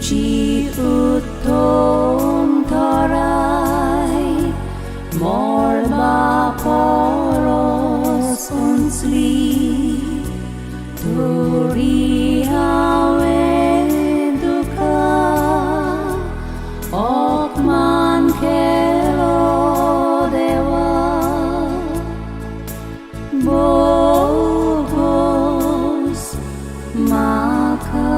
Suci utong taray morba koros unsli turi hawe duka okman kelo dewa bogos maka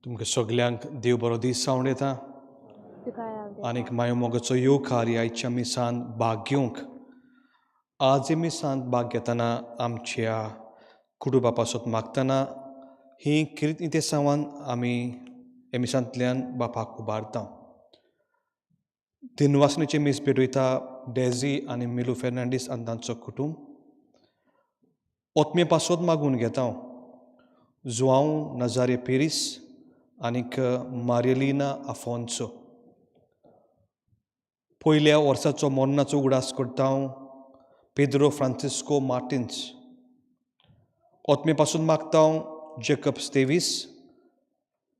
तुमकां सगल्यांक देव बरो दीस जावं येता आनीक मायो मोगाचो योग कार्य आयच्या मिसान भाग घेवंक आज हे मिसान भाग घेतना आमच्या कुटुंबा पासत मागतना ही कितें सावन आमी हे मिसांतल्यान बापाक उबारता दिनवासनेचे मीस भेटयता डेझी आनी मिलू फेर्नांडीस आनी तांचो कुटुंब ओतमे पासत मागून घेता जुआंव नजारे पेरीस आनीक मारियलिना आफोन्सो पयल्या वर्साचो मोन्नाचो उगडास करता पेद्रो फ्रांसिस्को मार्टिन्स ओतमे पासून मागता जेकब स्टेविस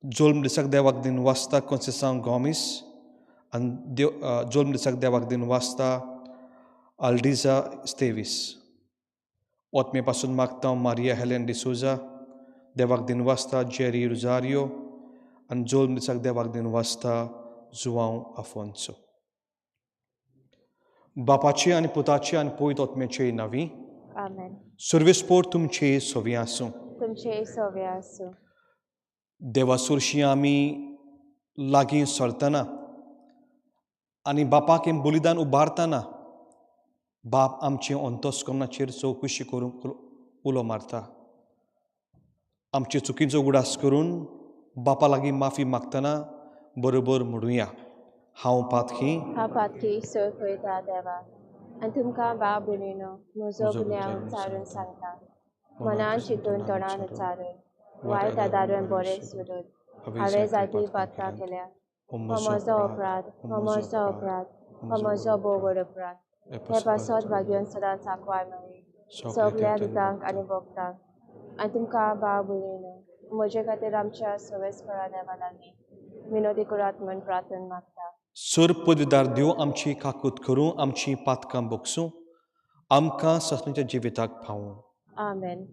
जोल्म दिसाक देवाक दिन वाचता कॉन्सेसांव गॉमिस आनी जोल्म दिसाक देवाक दिन वाचता आल्डिजा स्टेविस ओतमे पासून मागता मारिया हेलेन डिसोजा देवाक दिन वाचता जेरी रुजारियो आनी जोल्म दिसाक देवाक दिन वाचता जुआंव आफोन्सो बापाचे आनी पुताचे आनी पयत ओतमेचे नांवी आमेन. सर्वेस्पोर तुमचे सोवी आसूं तुमचे सवे आसूं. देवा सुरशी आमी लागीं सरतना आनी बापाक हें बलिदान उबारतना बाप आमचे अंतस्करणाचेर चवकशी करूंक उलो मारता आमचे चुकीचो उगडास करून बापा लागीं माफी मागतना बरोबर म्हणुया हांव पातकी सोय पळयता देवा आनी तुमकां बाब भयणीनो म्हजो गुन्यांव चारून सांगता मनान चिंतून तोंडान चारून वायट आदारून बरें सोडून हांवें जायती पातकां केल्या हो म्हजो अपराध हो म्हजो भोव व्हड अपराध हे पासत भाग्योन सदांच आंकवार मेळ्ळी सगल्या दितांक आनी भोगतांक आनी तुमकां बाब भयणीनो म्हजे खातीर आमच्या सर्वेस्परा देवा लागीं विनोदी करात म्हूण प्रार्थना मागता सर पदवीदार देव आमची काकूत करूं आमची पातकां बोगसूं आमकां ससणीच्या जिविताक पावूं आमेन.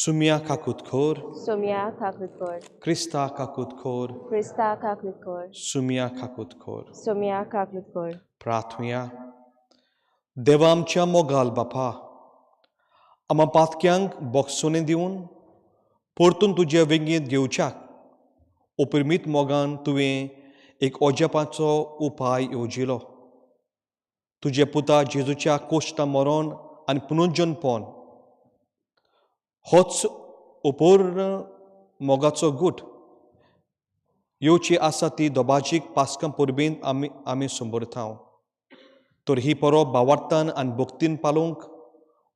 सुम्या काकूत खोर सोम्या काकूत कोर क्रिस्ता काकूत खोर क्रिस्ता काकूत कोर सुम्या काकूत खोर सोम्या काकूत कोर प्रार्थुया देवा आमच्या मोगाल बापा आमा पातक्यांक बोगसोने दिवन परतून तुजे वेंगेंत घेवच्याक उपरमीत मोगान तुवें एक ओजेपाचो उपाय येवजिलो तुजे पुता जेजूच्या कोश्टा मरण आनी पुनर्जन्मपण होच उपोर्ण मोगाचो गूट येवची आसा ती दोबाजीक पासकां परबेंत आमी संबरता तर ही परब भावार्थान आनी भक्तीन पालोवंक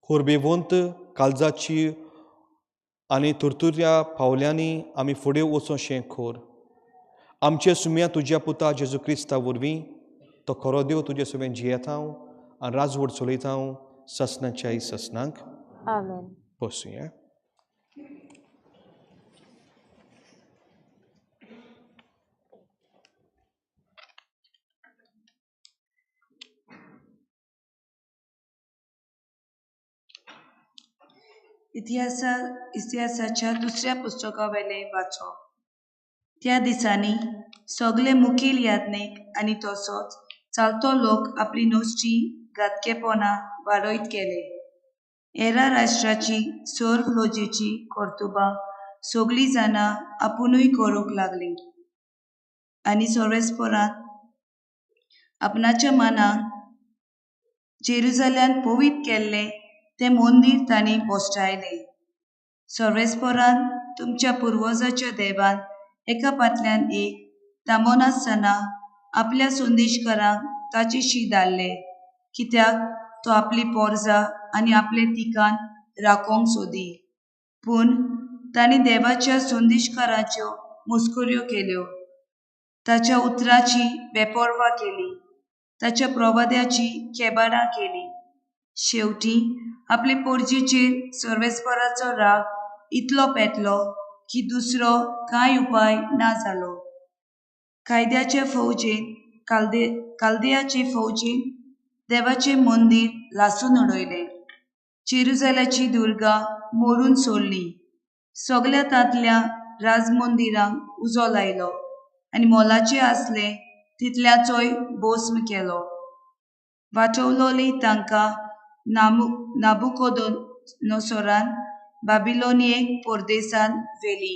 हुर्बेवंत काळजाची आनी तुरतुऱ्या पावल्यांनी आमी फुडें वचोंशें खोर आमचे सुम्या तुज्या पुता जेजू क्रिस्ता वरवीं तो खरो देव तुजे सुवें जियेता आनी राजवट चलयता ससनाच्या ससनांक आमेन. बसूया इतिहासाच्या दुसऱ्या पुस्तका वेले वाचो त्या दिसांनी सगळे मुखेल याज्ञीक आनी तसोच चालतो लोक आपली नोस्टी घातकेपणां वाडयत केले हेरा राष्ट्राची सोर लोजेची कर्तुबां सगळीं जाणां आपुणूय करूंक लागली आनी सर्वेस्परान आपणाच्या मनाक जेरुजाल्यान पवित केल्ले ते मंदीर तांणी बोश्टायले सर्वेस्परान तुमच्या पुर्वजाच्या देवान एका फाटल्यान एक तामोनासतना आपल्या संदेशकारांक ताचे शी धाडले कित्याक तो आपली पोरजां आनी आपले तिकान राखोंक सोदी पूण तांणी देवाच्या संदेशकाराच्यो मुस्कुऱ्यो केल्यो ताच्या उतराची बेपर्वा केली ताच्या प्रवाद्याची केबाडां केली शेवटी आपले पोरजेचेर सर्वेस्पराचो राग इतलो पेटलो की दुसरो कांय उपाय ना जालो. कायद्याच्या फौजेन कालदेयाचे फौजेन देवाचे मंदिर लासून उडयलें. जेरुसलेमाची दुर्गा मोडून सोडली. सगळ्या तांतल्या राजमंदिरांक उजो लायलो आनी मोलाचें आसलें तितल्याचोय भस्म केलो. वाटवलोली तांकां नाबुकोदोनोसोरान बाबिलोनियेक परदेसांत व्हेली.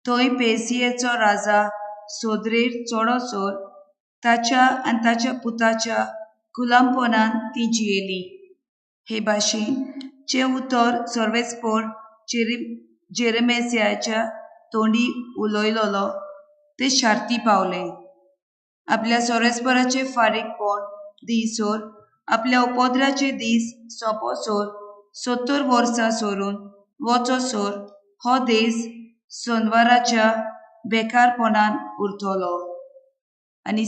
थंय पेर्सियेचो राजा सोदरेर चोडोसोर ताच्या आनी ताच्या पुताच्या गुलामपणान ती जियेली. हे भाशेन जे उतर सर्वेस्पर जेरेमेसियाच्या तोंडी उलयलोलो ते शार्ती पावले. आपल्या सर्वेस्पराचे फारीकपण दिसोर आपल्या उपद्राचे दीस सोंपोसोर 70 वर्सां सोरून वचोसोर हो देश सोनवाराच्या बेकारपणान उरतलो. आनी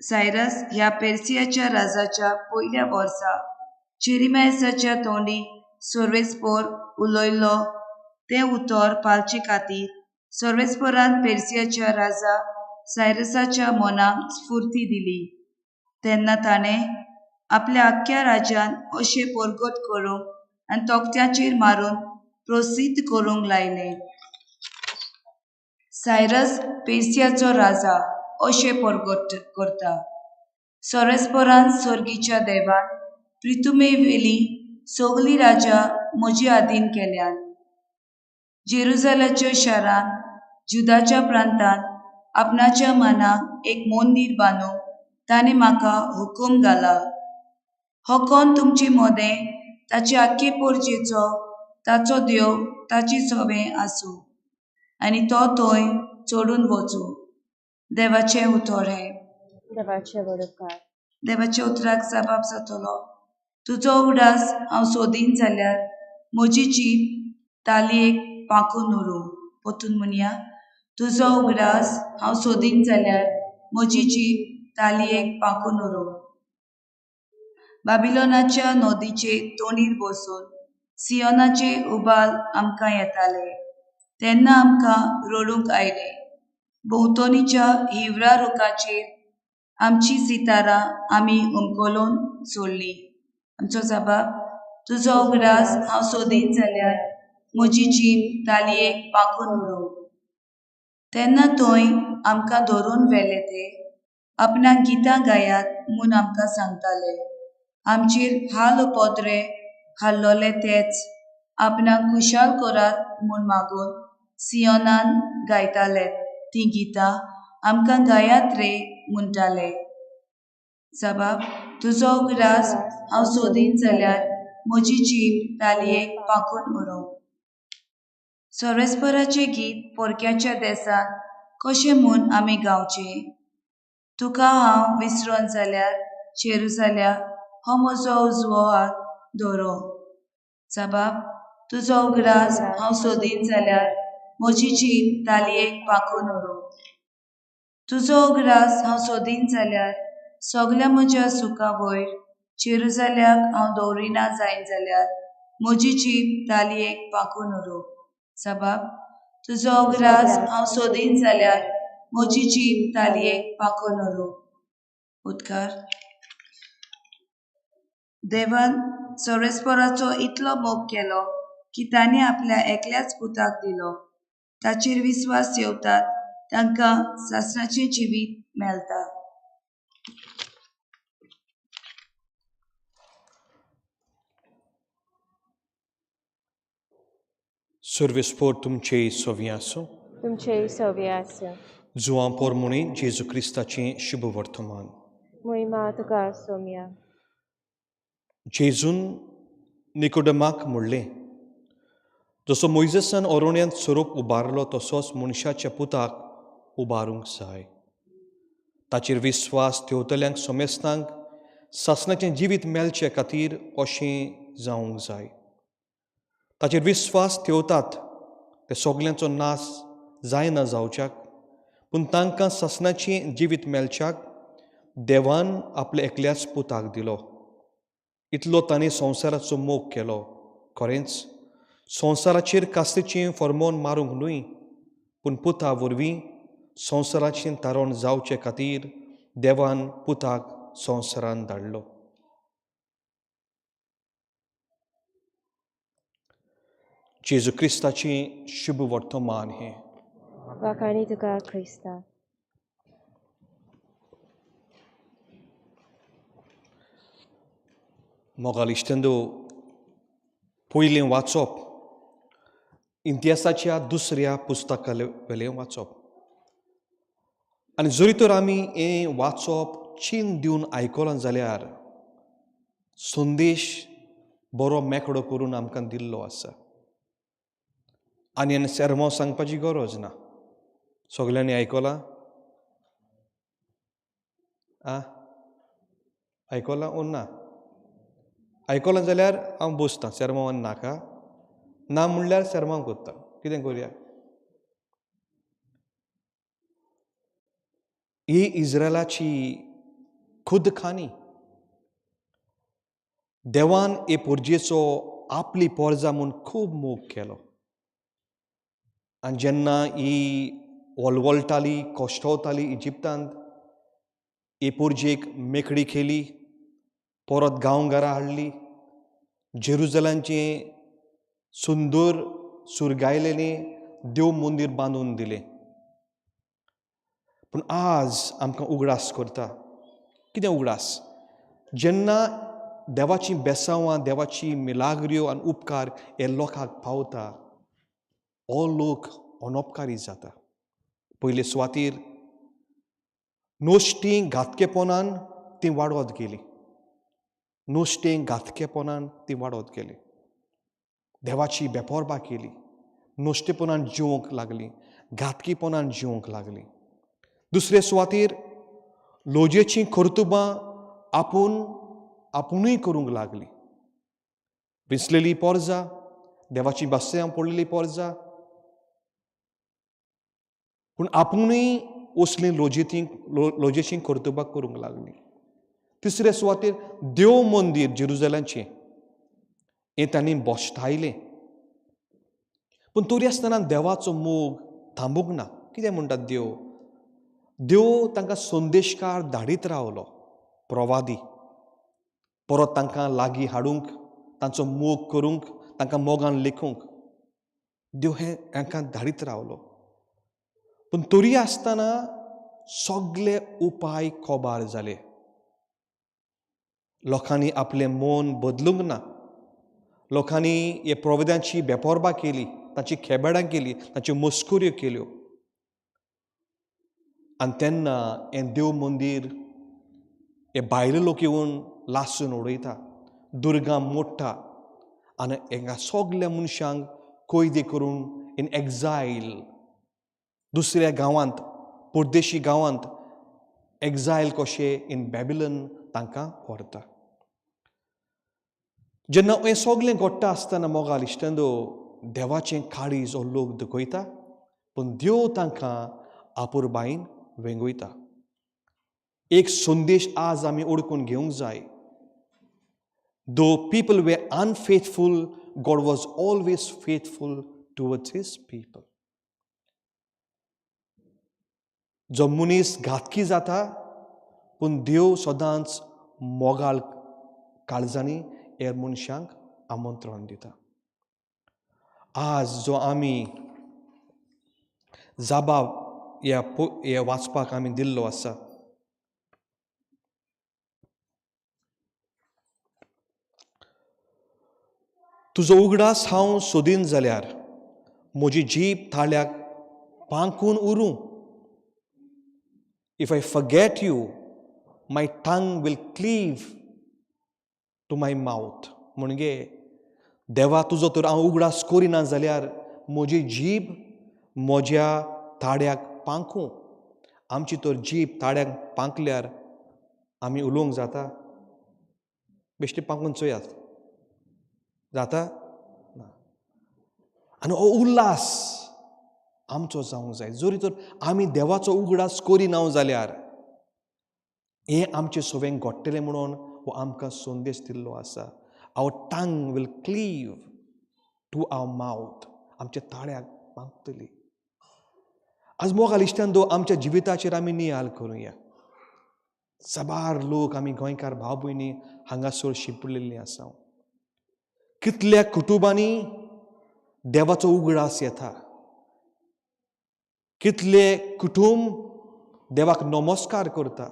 सायरस ह्या पेर्सियाच्या राजाच्या पयल्या वर्सा जेरेमियाच्या तोंडी सर्वेस्पर उलयल्लो तें उतर पालचे खातीर सर्वेस्परान पेर्सियाच्या राजा सायरसाच्या मनाक स्फूर्ती दिली. तेन्ना ताणें आपल्या आख्ख्या राज्यान अशें परगट करूंक आनी तोक्त्याचेर मारून प्रोत्सित करूंक लायलें. सायरस पेर्सियाचो राजा अशें परगट करता. सर्वेस्परान सर्गीच्या देवान प्रिथुमेवेली सगळीं राज्यां म्हजे आधीन केल्यात. जेरुसलेमाच्या शारान जुदाच्या प्रांतान आपणाच्या मनाक एक मंदिर बांदूंक ताणें म्हाका हुकूम घाला. हो कोण तुमचे मोदें ताचे आख्खे पोरजेचो ताचो देव ताची सवें आसूं आनी तो थंय चडून वचूं. देवाचें उतर हें. देवाचे बरोबर. देवाच्या उतराक जबाब जातलो. तुजो उगडास हांव सोदीन जाल्यार म्हजी जीब तालयेक पांकून उरूं. पोतून म्हणया, तुजो उगडास हांव सोदीन जाल्यार म्हजी जीब तालयेक पांकून उरूं. बाबिलोनाच्या नदीचे तोंडीर बसून सियोनाचे उबाल आमकां येताले. तेन्ना आमकां रडूंक आयलें. भोंवतणीच्या हिवरा रुखाचेर आमची सितारां आमी उमकोलून सोडली. आमचो जबाब, तुजो उगडास हांव सोदीन जाल्यार म्हजी जीब तालयेक पांकून उरूं. तेन्ना थंय आमकां धरून व्हेले ते आपणाक गितां गायात म्हूण आमकां सांगताले. आमचेर हाल उपद्रे हाडलोले तेच आपणाक खुशाल करात म्हूण मागून सियोनान गायताले तीं गितां आमकां गायात रे म्हणटाले. जबाब, तुजो उगडास हांव सोदीन जाल्यार म्हजी जीब तालयेक पांकून उरूं. सर्वेस्पराचें गीत परक्याच्या देसांत कशें म्हूण आमी गावचें? तुका हांव विसरोन जाल्यार जेरुसलेम हो म्हजो उजवो हात धरो. जबाब, तुजो उगडास हांव सोदीन जाल्यार म्हजी जीब तालयेक पांकून उरूं. तुजो उगडास हांव सोदीन जाल्यार सगळ्या म्हज्या सुखा वयर जेरुसलेमाक हांव दवरिना जायन जाल्यार म्हजी जीब तालयेक पांकून उरूं. जबाब, तुजो उगडास हांव सोदीन जाल्यार म्हजी जीब तालयेक पांकून उरूं. उद्गार. देवान सर्वेस्पराचो इतलो मोग केलो की ताणें आपल्या एकल्याच पुताक दिलो. ताचेर विस्वास ठेवतात तांकां सासणाचें जिवीत मेळटा. सर्वेस्पर तुमचे सोवी आसूं. तुमचे सवे आसूं. जुआं पोरमुणी जेजू क्रिस्ताचें शुभ वर्तमान. मोहिमा तुका सोम्या. जेजून निकोडेमाक म्हणलें, जसो मोइजेसान ओरोण्यांत सोरोप उबारलो तसोच मनशाच्या पुताक उबारूंक जाय. ताचेर विस्वास ठेवतल्यांक सोमेस्तांक सासणाचें जिवीत मेळचे खातीर अशें जावंक जाय. ताचेर विस्वास ठेवतात ते सगल्यांचो नाश जायना जावच्याक, पूण तांकां सासणाचें जिवीत मेळच्याक देवान आपल्या एकल्याच पुताक दिलो. इतलो ताणें संवसाराचो मोग केलो खरेंच संवसाराचेर कास्तेचें फर्मोन मारूंक न्हय पूण पुता वरवीं संवसाराचें तारण जावचे खातीर देवान पुताक संवसारान धाडलो. जेजू क्रिस्ताचें शुभ वर्तमान हें. वाखाणी तुका क्रिस्ता. मोगाल इश्टेंदो पयलें वाचप इतिहासाच्या दुसऱ्या पुस्तका वेलें वाचप आनी जरी तर आमी हें वाचप चीन दिवन आयकलां जाल्यार संदेश बरो मेकळो करून आमकां दिल्लो आसा आनी सेर्मो सांगपाची गरज ना. सगल्यांनी आयकलां? आयकलां ओ ना? आयकलां जाल्यार हांव बसतां सेर्मो नाका ना म्हणल्यार सेर्मो करता. कितें करुया? ही इस्रायलाची खुद खाणी. देवान हे पोरजेचो आपली पोरजा म्हूण खूब मोग केलो आनी जेन्ना ही वळवळटाली कोश्टवताली इजिप्तांत हे पोरजेक मेकळी केली परत गांवघरां हाडली जेरुजलेमचें सुंदर सुरगायलेलें देव मंदीर बांदून दिलें. पूण आज आमकां उगडास करता. कितें उगडास? जेन्ना देवाची बेसांवां देवाची मिलाग्र्यो आनी उपकार हे लोकांक पावता हो लोक अनउपकारी जाता. पयले सुवातेर नोश्टीं घातकेपणान ती वाडवत गेली. नोश्टें घातकेपणान ती वाडवत गेली. देवाची बेपोरबा केली. नोश्टेपणान जिवंक लागली. घातकीपणान जिवंक लागली. दुसरे सुवातेर लोजेचीं कर्तुबां आपुणूय करूंक लागली. विसलेली पोरजा देवाची बास्त्यां पडलेली पोरजा पूण आपुणूय असलीं लोजेचीं कर्तुबां करूंक लागली. तिसरे सुवातेर देव मंदीर जेरुजलेमचें हें तांणी बोश्टायलें. पूण तरी आसतना देवाचो मोग थांबूंक ना. कितें म्हणटात देव? देव तांकां संदेशकार धाडीत रावलो प्रवादी परत तांकां लागीं हाडूंक तांचो मोग करूंक तांकां मोगान लेखूंक देव हें तांकां धाडीत रावलो. पूण तरी आसतना सगळे उपाय खोबार जाले. लोकांनी आपलें मन बदलूंक ना. लोकांनी हे प्रवाद्यांची बेपोरबा केली तांची खेबेडां केली तांच्यो मस्कुऱ्यो केल्यो आनी तेन्ना हें देव मंदीर हे भायले लोक येवन लासून उडयता दुर्गां मोडटा आनी हांकां सगल्या मनशांक कैदी करून इन एक्झायल दुसऱ्या गांवांत परदेशी गांवांत एक्झायल कशें इन बॅबिलन तांकां व्हरता. जेन्ना हें सगलें घडटा आसतना मोगाल इश्टेंदो देवाचें काळीज हो लोक दुखयता पूण देव तांकां आपुरबायेन वेंगयता. एक संदेश आज आमी ओळखून घेवंक जाय. Though people were unfaithful, God was always faithful towards his people. जो मनीस घातकी जाता पूण देव सदांच मोगाल काळजांनी हे मनशांक आमंत्रण दिता. आज जो आमी जाबाब हे वाचपाक आमी दिल्लो आसा तुजो उगडास हांव सोदीन जाल्यार म्हजी जीब थाळ्याक पांकून उरूं. If I forget you, my tongue will cleave to my mouth. म्हणजे देवा तुजो तर हांव उगडास करिना जाल्यार म्हजी जीब म्हज्या थाळ्याक पांकूं. आमची तर जीब थाळ्याक पांकल्यार आमी उलोवंक जाता? बेश्टी पांकून चोयात जाता ना. आनी हो उल्लास आमचो जावंक जाय. जरी तर आमी देवाचो उगडास करिना जाल्यार हें आमचें सगळें घडटलें म्हणून हो आमकां संदेश दिल्लो आसा. Our tongue will cleave to our mouth. आमच्या ताळ्याक पांगतली. आज मोगाल इश्टांदो आमच्या जिविताचेर आमी नियाळ करुया. साबार लोक आमी गोंयकार भाव भयणी हांगासर शिंपलेले आसा. कितल्या कुटुंबांनी देवाचो उगडास येता. कितले कुटुंब देवाक नमस्कार करता.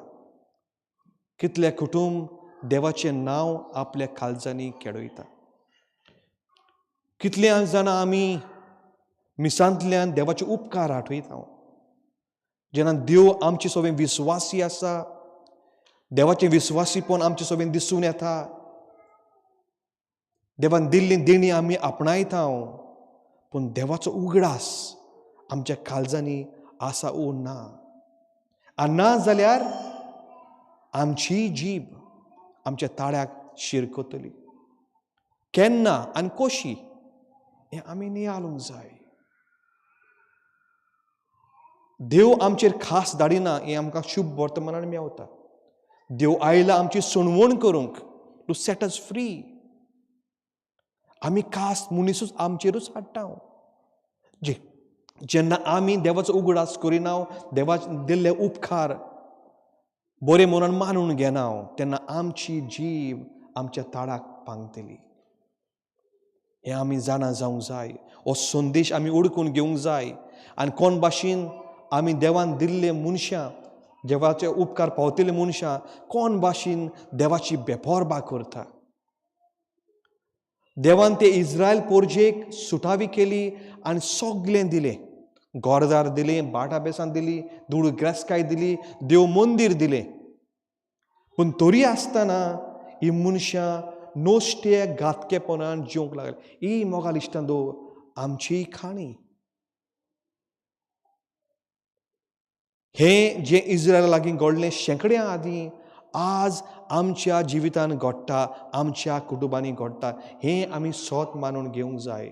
कितले कुटुंब देवाचें नांव आपल्या काळजांनी केडयता. कितल्या जाणां आमी मिसांतल्यान देवाचे उपकार आठयता. जेन्ना देव आमचे सगळे विस्वासी आसा, देवाचें विस्वासीपण आमचे सगळें दिसून येता. देवान दिल्ली देणी आमी आपणायता. पूण देवाचो उगडास आमच्या काळजांनी आसा ओ ना. ना जाल्यार आमची जीब आमच्या ताळ्याक शिरकतली. केन्ना आनी कशी हें आमी नियाळूंक जाय. देव आमचेर खास धाडिना हें आमकां शुभ वर्तमानान मेवता. देव आयला आमची सणवण करूंक, टू सेट अस फ्री. आमी खास मनीसूच आमचेरूच हाडटा. जेन्ना आमी देवाचो उगडास करिना, देवाचे दिल्ले उपकार बरे मनान मानून घेना, तेन्ना आमची जीब आमच्या ताळ्याक पांगतली. हें आमी जाणा जावंक जाय. हो संदेश आमी ओळखून घेवंक जाय. आनी कोण भाशेन आमी देवान दिल्ले मनशां, देवाचे उपकार पावतिल्ले मनशां कोण भाशेन देवाची बेपरवा करता. देवान ते इस्रायल पोरजेक सुटावी केली आनी सगळें दिलें. घरदार दिलें, बाटा बेसां दिली, धूळ ग्रेस्काय दिली, देव मंदीर दिलें. पूण तरी आसतना ही मनशां नोश्टे घातकेपणान जिवंक लागले. ही मोगाल इश्टांदो आमची खाणी. हें जें इस्रायला लागीं घडलें शेंकड्या आदीं आज आमच्या जिवितान घडटा, आमच्या कुटुंबांनी घडटा. हें आमी सोत मानून घेवंक जाय.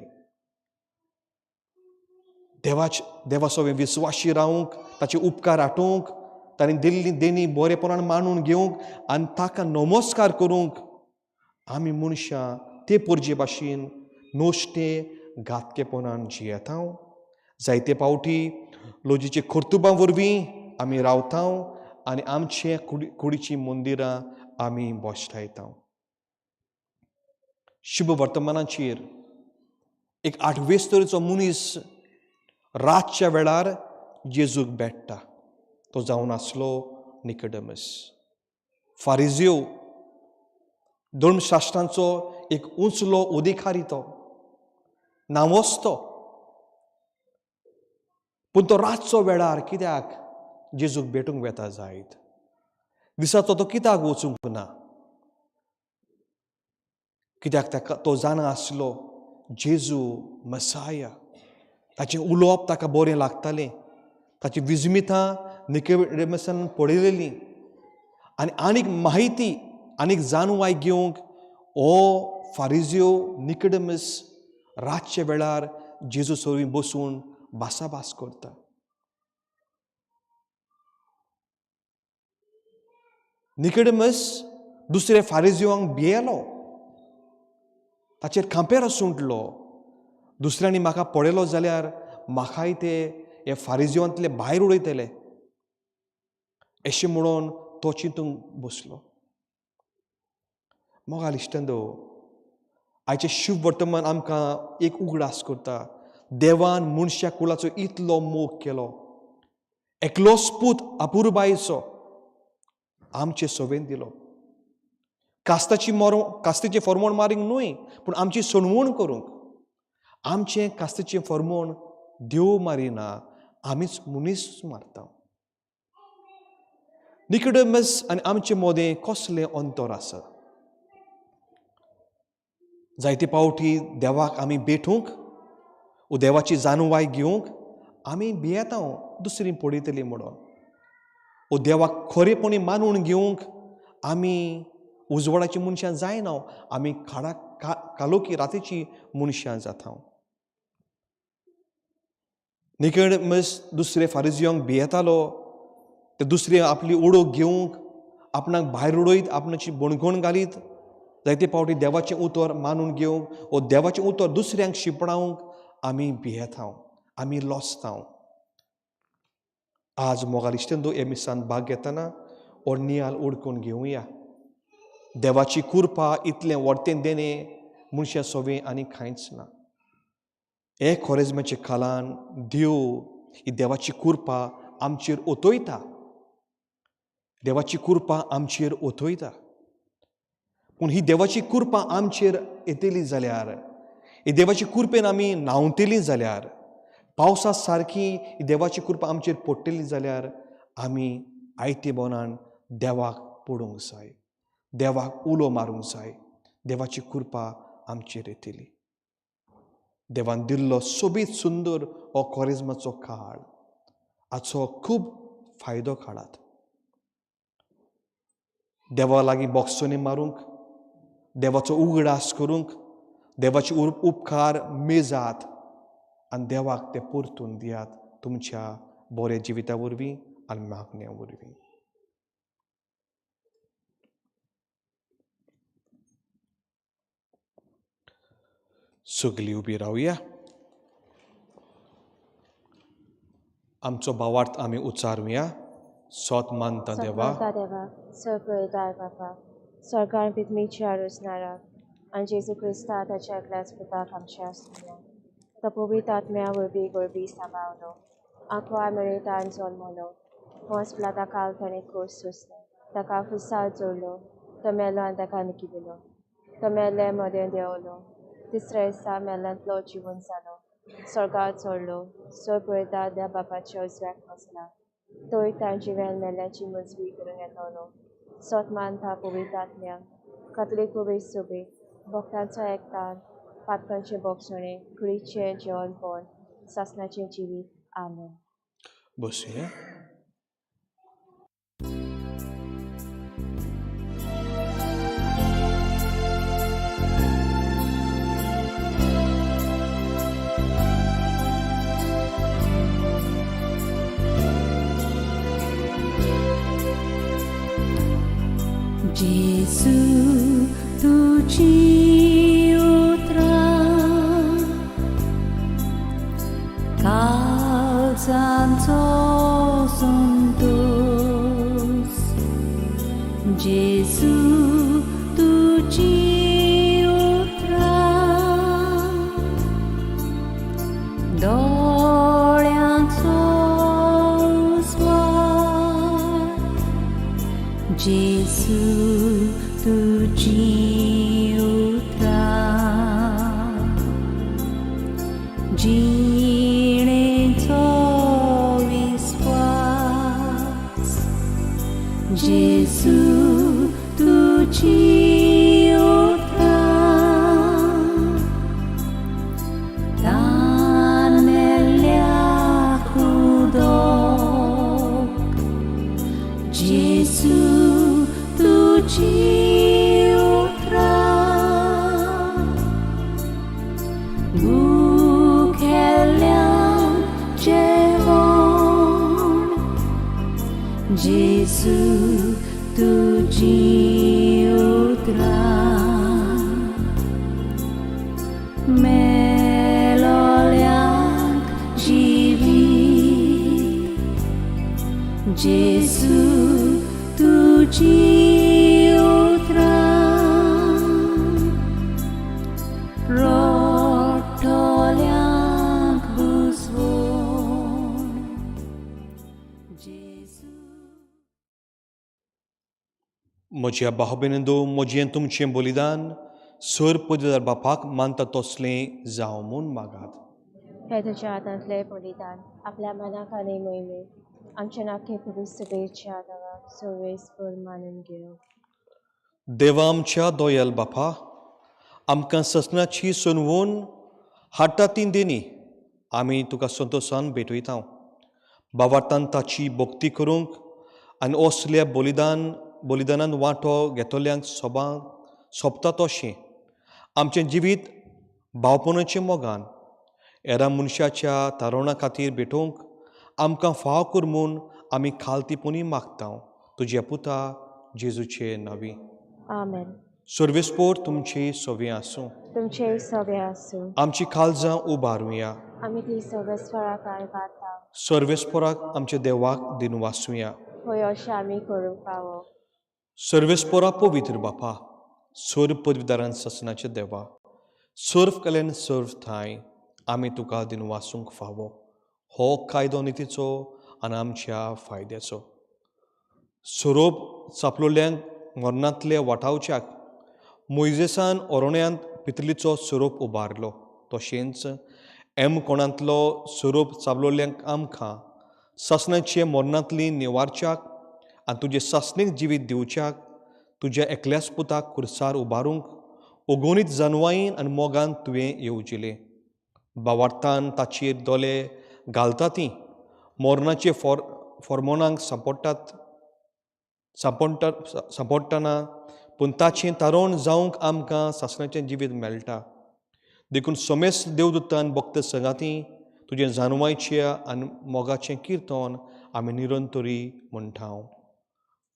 देवा सगळें विस्वाशी रावंक, ताचे उपकार आठोवंक, ताणी दिल्ली देणी बरेपणान मानून घेवंक आनी ताका नमस्कार करूंक आमी मनशां ते परजे भाशेन नोश्टे घातकेपणान जियेता. जायते फावटी लोजीचे कर्तुबां वरवीं आमी रावता आनी आमचे कुडीचीं मंदिरां आमी बोश्टायता. शुभ वर्तमानाचेर एक 8 तरेचो मनीस रातच्या वेळार जेजूक भेट्टा. तो जावन आसलो निकोडेमस. फारिजियो, धर्मशास्त्रांचो एक उंचलो अधिकारी तो, नांवस्तो. पूण तो रातचो वेळार कित्याक जेजूक भेटूंक वेता जायत. दिसाचो तो कित्याक वचूंक ना? कित्याक तो जाणा आसलो जेजू मसाया. ताचें उलोवप ताका बरें लागतालें. ताची विजमितां निकोडेमसान पळयलेलीं. आनी आनीक माहिती, आनीक जाणवाय घेवंक हो फारिजियो निकोडेमस रातच्या वेळार जेजू सोरी बसून भासाभास करता. निकोडेमस दुसरे फारिजियोंक भियेलो. ताचेर खांपेर सुंटलो. दुसऱ्यांनी म्हाका पळयलो जाल्यार म्हाकाय ते हे फारिजियोंतले भायर उडयतले अशें म्हणून तो चिंतूंक बसलो. मोगाल इश्टांदो, आयचें शुभ वर्तमान आमकां एक उगडास करता. देवान मनशा कुळाचो इतलो मोग केलो. एकलोच पूत अपुरबायेचो आमचे सवेन दिलो. कास्ताची फर्मोण मारूंक न्हय, पूण आमची सणवण करूंक. आमचें कास्ताचें फर्मोण देव मारिना, आमीच मनीस मारता. निकोडेमस आनी आमचे मदें कसलें अंतर आसा? जायते फावटी देवाक आमी भेटूंक, वो देवाची जाणवाय घेवंक आमी भियेता दुसरीं पळयतलीं म्हणून. वो देवाक खरेपणी मानून घेवंक आमी उजवाडाची मनशां जायना, आमी कालोकी रातीची मनशां जाता. निकोडेमस दुसरे फारिजियोंक भियेतालो. ते दुसरे आपली ओळख घेवंक आपणाक भायर उडयत आपणाची बणगण घालीत जायते पावटी देवाचें उतर मानून घेवंक वो देवाचें उतर दुसऱ्यांक शिपणावंक आमी भियेतांव, आमी लोसतांव. आज मोगाल इश्टेंदो हे मिसान भाग घेतना हो नियाल उडकून घेवया. देवाची कृपा इतलें व्हडतें देणें मनशा सोबे आनी कांयच ना. हे खोरेजमेचे काळान देव ही देवाची कृपा आमचेर ओतयता. देवाची कृपा आमचेर ओतयता. पूण ही देवाची कृपा आमचेर येतली जाल्यार, ही देवाची कृपेन आमी न्हांवतलीं जाल्यार, पावसा सारकी ही देवाची कृपा आमचेर पडटली जाल्यार आमी आयते बोनान देवाक पडूंक जाय, देवाक उलो मारूंक जाय. देवाची कृपा आमचेर येतली. देवान दिल्लो सोबीत सुंदर हो खोरेजमाचो काळ, हाचो खूब फायदो काडात. देवा लागीं बोगसोनी मारूंक, देवाचो उगडास करूंक, देवाचे उपकार मेजात आनी देवाक ते परतून दियात तुमच्या बऱ्या जिविता वरवीं आनी मागण्या वरवीं. सगळीं उबी रावया. आमचो भावार्थ आमी उच्चारुया. सोत मानता देवा, देवा सपळटाय बापा सरकार पितमीच्या रुसनाराक आनी जेजू क्रिस्ता ताच्या एकल्याच पुताक आमच्या आसुया. तो पवित्र आत्म्या वरवीं गोरबी सांबाळलो, आंकवार मेळयतान जल्मलो, मोस प्लाता काल ताणें खोस सोंसलें, ताका खुसाल जोडलो, तो मेलो आनी ताका निकिदिलो, तो मेल्ले मदें देंवलो, तिसऱ्या दिसा मेल्ल्यांतलो जिवन जालो, स्वर्गांत चडलो, पळयता त्या बापाच्या उजव्याक बसला, तोय ताण जिवेल मेल्ल्याची मजबी करून येतलो. सोत मानता पवित्र आत्म्यांक, कातलीक पवित्र सोबे, भक्तांचो एकतान, पातकांचे बोगसणे, कुडीचें जेवणपण, सासणाचें जिवीत. आमेन. बसया. जेसू तुझी उतरा काळजांचो संतोष. जेसू तुझी उतरा दोळ्यांचो उजवाड. जेसू तुझी उतरा जिणेचो विस्वास. जेसू तुझी उतरा तान मेल्ल्याक उदक. जेसू तुझी उतरा भुकेल्ल्यांक जेवण. जेसू तुझी उतरा मेलोल्यांक जिवीत. जेसू तुझी उतरा रोठोल्यांक बुजवण. जेसू. म्हज्या भाव भयणींनो, म्हजें तुमचें बलिदान सर पदवीदार बापाक मानता तसलें जावं म्हूण मागात. हे तुज्या हातांतलें बलिदान आपल्या मनाक आनी मोहिमेक आमच्या नाखे पवित्र सभेच्या नांवान सर्वेस्पर मानून घेवं. देवा आमच्या दोयाल बापा, आमकां ससनाची सनवून हाडटा ती देणी आमी तुका संतोशान भेटयतांव. भावार्थान ताची भक्ती करूंक आनी असल्या बलिदानान वांटो घेतल्यांक सोबता तशें आमचें जिवीत भावपणाचें मोगान हेरा मनशाच्या तारुणा खातीर भेटोवंक आमकां फाव कर म्हूण आमी खालतीपणी मागतांव तुज्या पुता जेजूचे नावी. आमेन. सर्वेस्पोर तुमची सोवी आसूं. तुमचे सवे आसूं. आमची काळजां उबारुया. आमी ती सर्वेस्पराक आळगाता. सर्वेस्पोराक आमच्या देवाक दिन वासुया. होय अशें आमी करूंक फावो. सर्वेस्पोरा पवित्र बापा, सर्व पदवीदारां ससनाचे देवा, सर्व कलेन सर्व थाय आमी तुका दिन वासूंक फावो. हो कायदो नितीचो आनी आमच्या फायद्याचो. सोरोप चापलोल्यांक मरणांतले वाटावच्याक मोइजेसान ओरोण्यांत पितलीचो सोरोप उबारलो, तशेंच कोणांतलो सोरोप चापलोल्यांक आमकां ससनाचे मरणांतली निवारच्याक आनी तुजे ससणेक जिवीत दिवच्याक तुज्या एकल्याच पुताक खुर्सार उबारूंक ओगोनीत जानवाईन आनी मोगान तुवें येवजिलें. भावार्थान ताचेर दोले घालता तीं मोरणाचे फॉर्मोनांक सांपडटना पूण ताचें तारोण जावंक आमकां ससनाचें जिवीत मेळटा. देखून सोमेस देवदूतान भक्त संगाती तुजें जानवायचें आनी मोगाचें किर्तन आमी निरंतरी म्हणटा.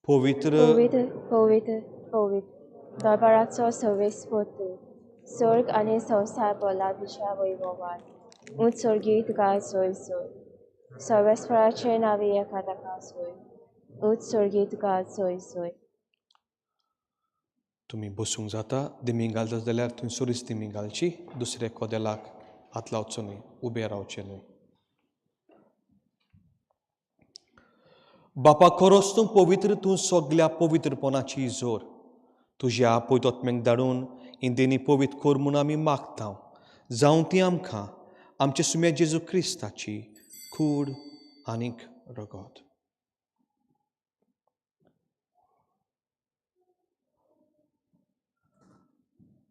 पवित्र पवित्र पवित्र पवित्र दरबाराचो सर्वेस्पोर तूं, स्वर्ग आनी संवसार बोला दिशा वैभवान उत्सर्गीत गाय सोय सोय. सर्वेस्पराचे नावे एकादका सोय. उत्सर्गीत गाय सोय सोय. तुमी बसूंक जाता. दिमी घालता जाल्यार थंयसरूच दिमी घालची. दुसऱ्या कोदेलाक हात लावचो न्हय, उबें रावचें न्हय. बापा खरोच तूं पवित्र, तूं सगल्या पवित्रपणाची जोर. तुज्या पवित्रात्म्याक धाडून इंदेनी पवित्र कोर म्हूण आमी मागता. जावं ती आमकां आमचे सुम्या जेजू क्रिस्ताची कूड आनीक रगत.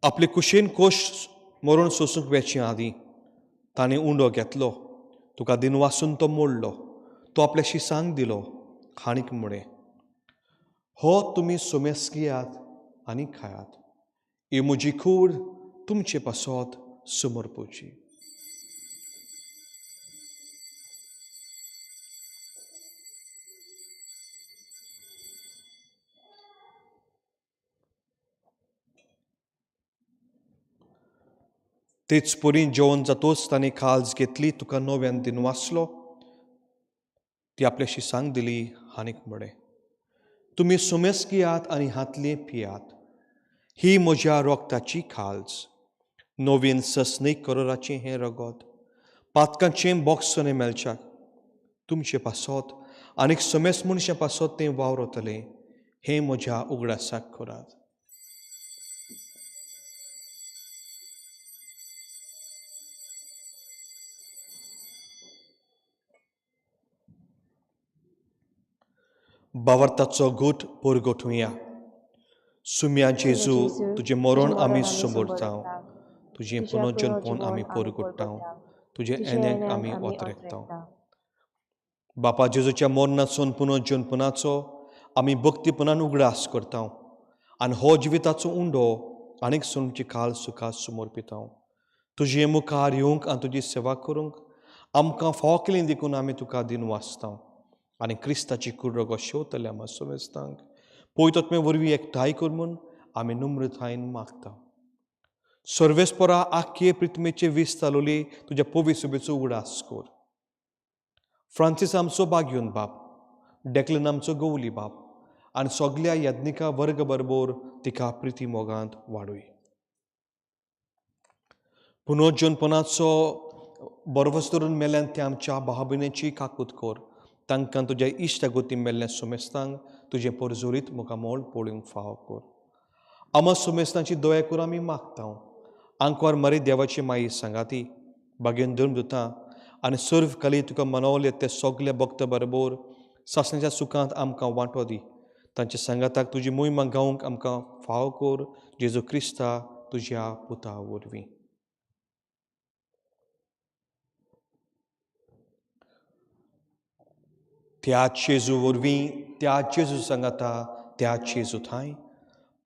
आपले कुशेन कोश मरून सोसूंक वेचे आदीं ताणें उंडो घेतलो. तुका दिन वासून तो मोडलो. तो आपल्याशी सांग दिलो हाणीक म्हणे, हो तुमी सोमेस घेयात आनी खायात. ही म्हजी कूड तुमचे पासत समर्पूची. तेच परी जेवण जातोच ताणें काळज घेतली. तुका नव्यान दिन वाचलो. ती आपल्याशी सांग दिली हाणीक म्हणे, तुमी सुमेस घेयात आनी हातले पियात. ही म्हज्या रोगताची काळज. नवीन ससनीक करोराचें हें रगत पातकांचें बोगसोने मेलच्याक तुमचे पासत आनीक समेस मनशां पासत तें वावरतलें. हें म्हज्या उगडासाक करात. भावार्थाचो घोट परगटुया. सुम्या जेजू, तुजें मरण आमी समरता. तुजें पुनर्जन्मपण आमी परगट्टा. तुजें येण्याक आमी ओतरेकता. बापा जेजूच्या मरणाचो पुनर्जन्मपणाचो आमी भक्तीपणान उगडास करता आनी हो जिविताचो उंडो आनीक सोमची काळ सुखात समर्पिता. तुजे मुखार येवंक आनी तुजी सेवा करूंक आमकां फाव केलें देखून आमी तुका दिन वाचता आनी क्रिस्ताची कुडरगो शेवतले आमकां सोमेस्तांक पवित्रात्मे वरवीं एकठांय कर म्हूण आमी नम्रतायेन मागता. सर्वेस्परा आख्खे पृथ्वीचे वीस चालोली तुज्या पवित्र सुबेचो उगडास कर. फ्रांसीस आमचो बागयोन बाप, डेक्लन आमचो गवली बाप आनी सगल्या यज्ञिका वर्ग बरोबर तिका प्रिती मोगांत वाडूय. पुनर्जन्मपणाचो बरवस धरून मेल्यान ते आमच्या भाव भयणीची काकूत कर. तांकां तुज्या इश्ट गोती मेल्लें सोमेस्तांक तुजें परजोरीत मुखामोल पळोवंक फाव कर. आमा सोमेस्तांची दया कर आमी मागता. आंकवार मारी देवाची माई सांगाती, बागेन धर्म दिता आनी सर्व काली तुका मनवले ते सगळे भक्त बरोबर सासण्याच्या सुखांत आमकां वांटो दी. तांच्या सांगाताक तुजी मोहिमा गावंक आमकां फाव कर. जेजू क्रिस्ता तुज्या पुता वरवीं. त्या जेजू वरवीं, त्या जेजू सांगाता, त्या जेजू थंय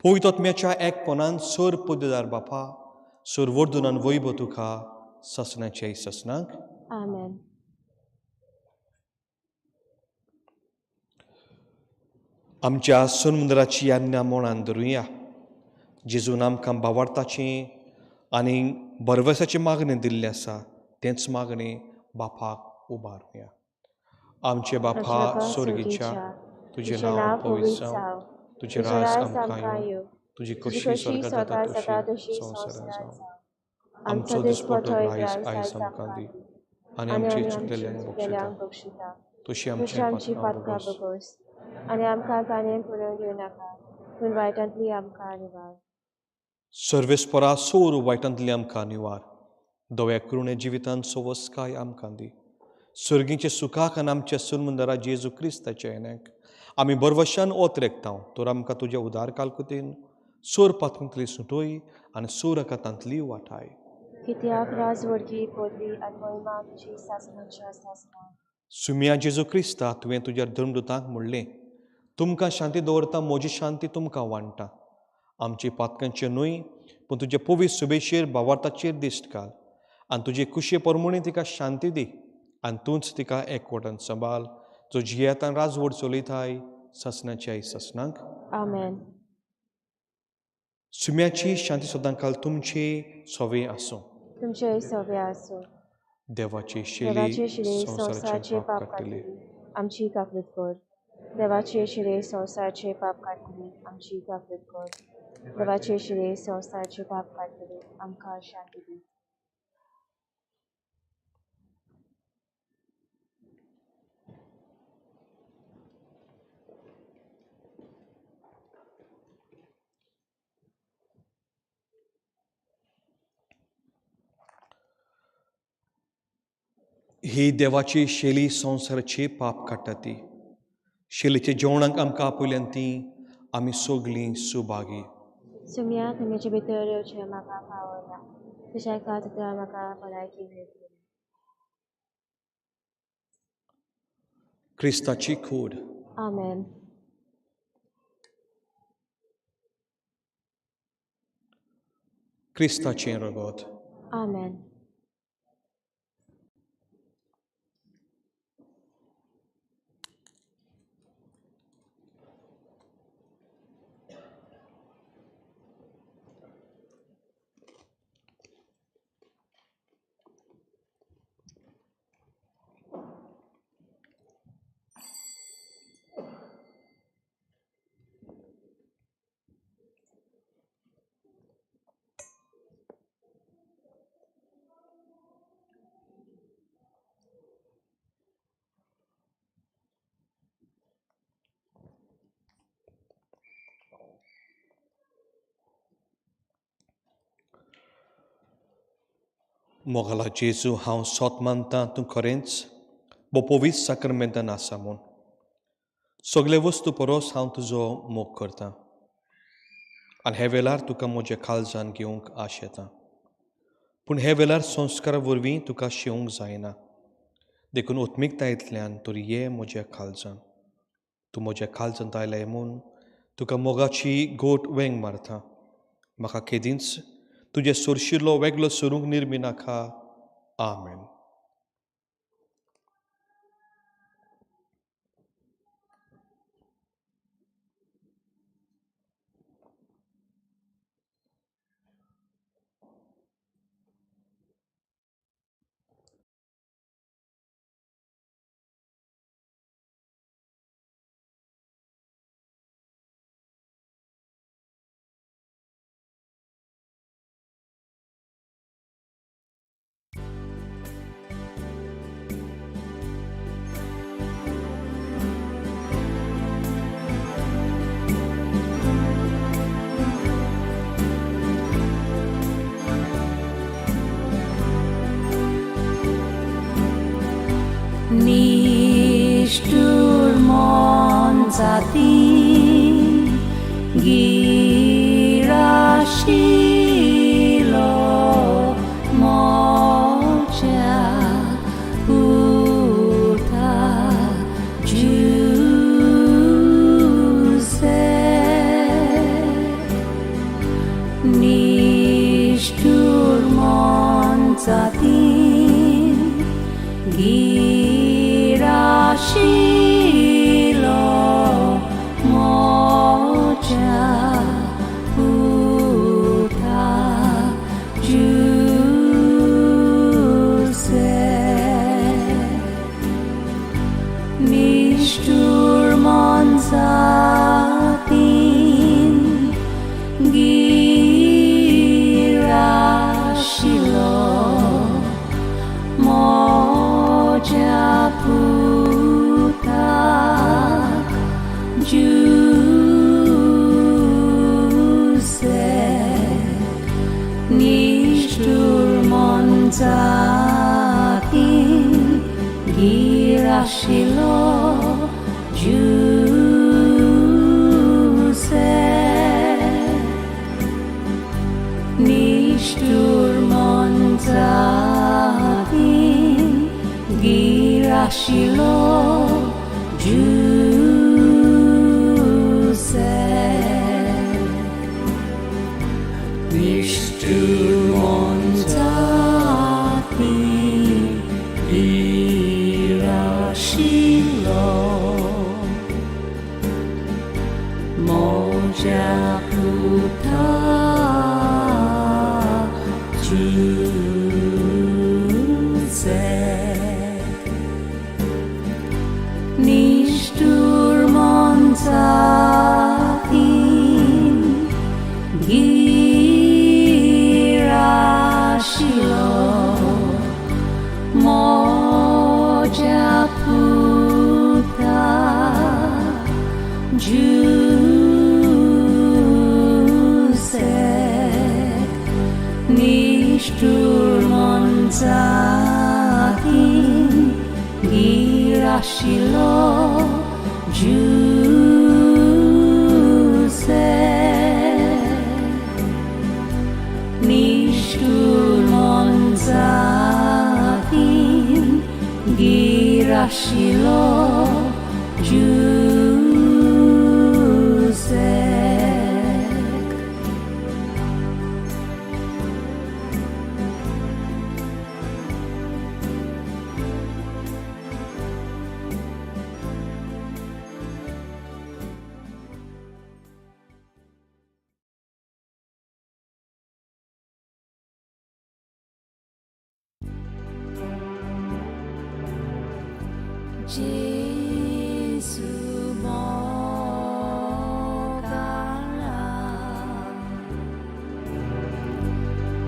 पवित्रात्म्याच्या एकपणान सर पदवीदार बापा, सर वर्धुनान वैभव तुका ससनाचे ससनाक. आमेन. आमच्या सुनमुंदराची आज्ञा मनान धरुया. जेजून आमकां बावार्थाची आनी बरवसाची मागणी दिल्ली आसा तेंच मागणी बापाक उबारुया. आमचे बापा स्वर्गीच्या, तुजें नांव पवित्र जावं, तुजें राज आमकां येवं, तुजी कशी स्वर्गांत जाता तशी संवसारांत जावं. आमचो दिसपटो आयज आमकां दी आनी आमची चुकलेल्यांक बक्षिता तशी आमची पातकां बगोस आनी आमकां काणयेन पडूंक दिवं नाका, पूण वायटांतली आमकां निवार. सर्वेस्परा सोर वायटांतली आमकां निवार. दोव्या करुणे जिवितांत सवस्काय आमकां दी. सर्गीचे सुखाक आनी आमच्या सुनमुंदरा जेजू क्रिस्ताच्या येण्याक आमी बरवशान ओत रेखताव. तर आमकां तुज्या उदार कालकुतीन सोर पातकांतली सुटोय आनी सोर अकातांतली वाटाय. कित्याक राजवडकी पोरवी आनी महिमा तुजी सासणाच्या सासणां. सुम्या जेजू क्रिस्ता तुवें तुज्या धर्मदुतांक म्हणलें, तुमकां शांती दवरता, म्हजी शांती तुमकां वांटा. आमची पातकांचेर न्हय पूण तुजे पवित्र सुबेचेर भावार्थाचेर दिश्ट घाल आनी तुजे कुशे परमणी तिका शांती दी आनी तूंच तिका एकवटान सांबाळ, जो जियेतान राजवड चलयताय ससनाच्या ससनांक. आमेन. सुम्याची शांती सदांकाल तुमचे सोवे आसूं. तुमचे सवे आसूं. देवाची देवाचे शिरे शेली संवसाराचे पाप काडटली आमची काकूत कर. देवाचे शिरे संवसाराचे पाप काडटली आमची काकूत कर. देवाचे शिरे संवसाराचे पाप काडटली आमकां शांती दी. ही देवाची शेली संवसाराचे पाप काडटा ती. शेलीचे जेवणाक आमकां आपयल्यान ती आमी सगळीं सुभागी. सुम्या तुमचे भितर येवचें म्हाका पावना, तुज्या खातीर म्हाका भलायकी मेळटली. क्रिस्ताची कूड. आमेन. क्रिस्ताचें रगत. आमेन. मोगला जेजू हांव सोत मानतां तूं खरेंच बो पवित्र साक्रमेंतान आसा म्हूण. सगळे वस्तू परस हांव तुजो मोग करतां आनी हे वेळार तुका म्हज्या काळजान घेवंक आश येता. पूण हे वेळार संस्कारा वरवीं तुका शिवंक जायना. देखून उत्मिकतायेंतल्यान तरी ये म्हज्या काळजान. तूं म्हज्या काळजांत आयलाय म्हूण तुका मोगाची गोट वेंग मारता. म्हाका केदींच तुजे सोरशिल्लो वेगळो सोरूंक निर्मी नाका. आमेन. निष्ठुर मन जाती गिराशिलो मोच्या उठा जुसे निष्ठुर मन जाती गिराशिलो 길하시러 주세 니스tur 먼자딘 길하시러 주세 니스tur 먼자딘 길하시러 모자부터 주세 니스tur 먼자딘 길하시러 모자부터 주세 니스tur 먼자딘 길하시러 주세 니스tur 먼자딘 길하시러 주세 예수 먹어라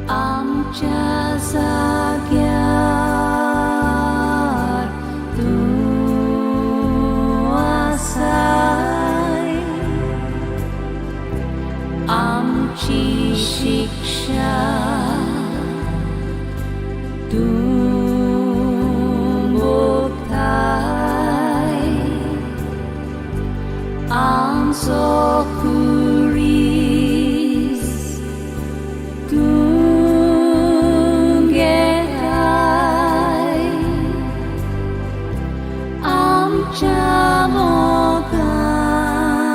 암자사갸 두아사이 암치식샤 Sokuris Tungerai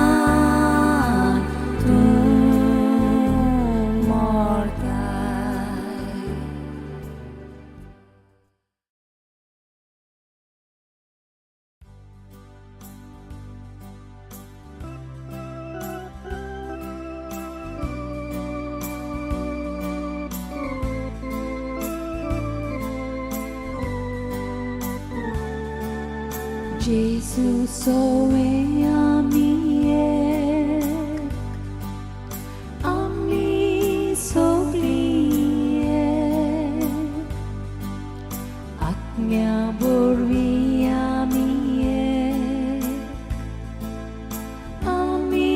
Amchamogan Tumortai Jesus soe amie ami soglie atmia borvi amie ami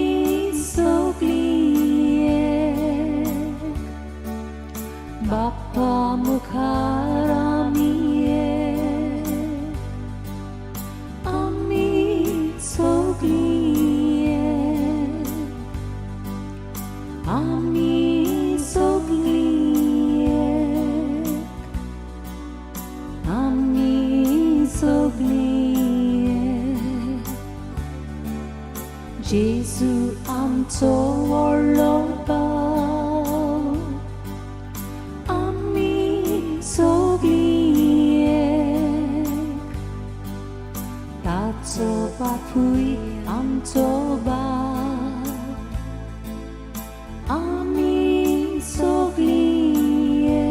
soglie Bappa mukharamie Ami soglie Ami soglie Jesu amto orloba Ami soglie Tatsoba pui amtoba Ami soglie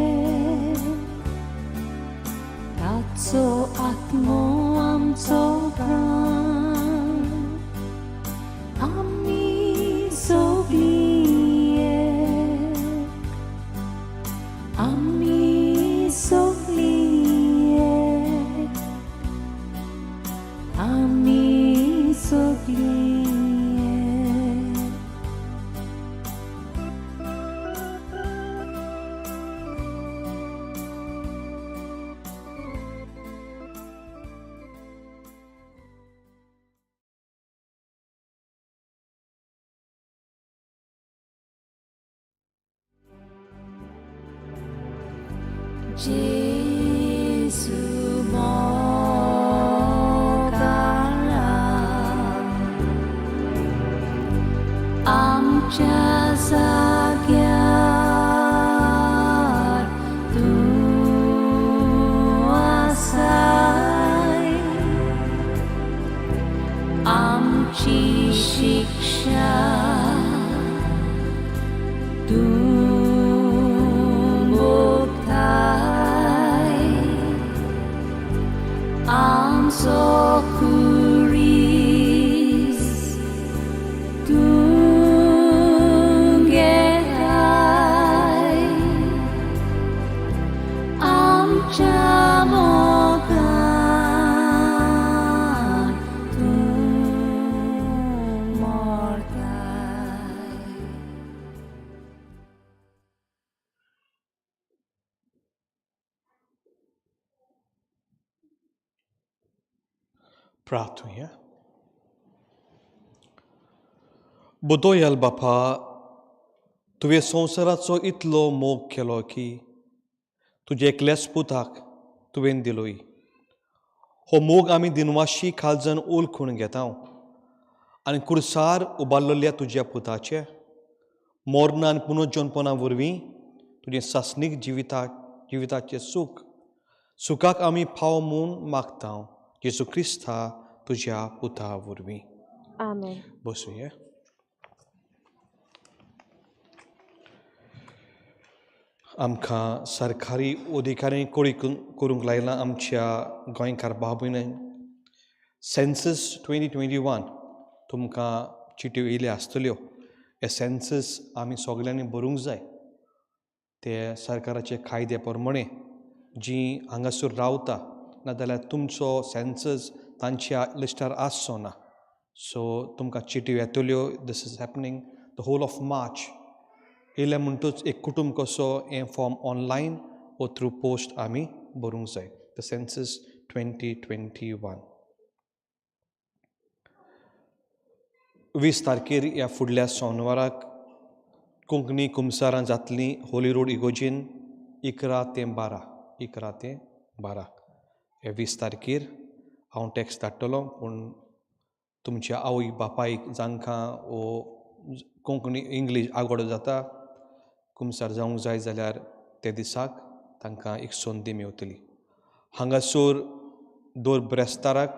Tatso atmo amtobran Ami soglie Jesu मोगाला आमच्या जाग्यार तूं आसाय आमची शिक्षा तूं भोगताय आमचो कुरीस तूं घेताय आमच्या मोगान तूं मरताय. प्रार्थूया. बुदोयल बापा, तुवें संवसाराचो इतलो मोग केलो की तुजे एकल्याच पुताक तुवें दिलोय. हो मोग आमी दिनवाशी काळजान ओळखून घेता आनी कुर्सार उबारलेल्या तुज्या पुताचे मोरणान पुनर्जन्मपणा वरवीं तुजें सासणीक जिविताचें सुखाक आमी फाव म्हूण मागता जेजू क्रिस्ता तुज्या पुता वरवीं. आमेन. बसूया. आमकां सरकारी अधिकारी करूंक लायला आमच्या गोंयकार भाव भयणीं. सेन्सस 2021 तुमकां चिट्यो येयल्यो आसतल्यो. हे सेन्सस आमी सगल्यांनी भरूंक जाय. ते सरकाराचे कायदे प्रमाणे जीं हांगासर रावता नाजाल्यार तुमचो सेन्सस तांच्या लिस्टार आसचो ना. सो तुमकां चिट्यो येतल्यो. This is happening the whole of March. येयल्या म्हणटूच एक कुटुंब कसो हें फॉर्म ऑनलायन वो थ्रू पोस्ट आमी भरूंक जाय. The census 2021. 20 तारखेर ह्या फुडल्या सोनवाराक कोंकणी कुमसारां जातलीं होली रोड इगोजीन 11 ते 12. हे 20 तारखेर हांव टॅक्स्ट धाडटलों. पूण तुमच्या आवय बापायक जांकां वो कोंकणी इंग्लीश आवड जाता कुमसार जावंक जाय जाल्यार ते दिसाक तांकां एक संदी मेवतली. हांगासर दर ब्रेस्ताराक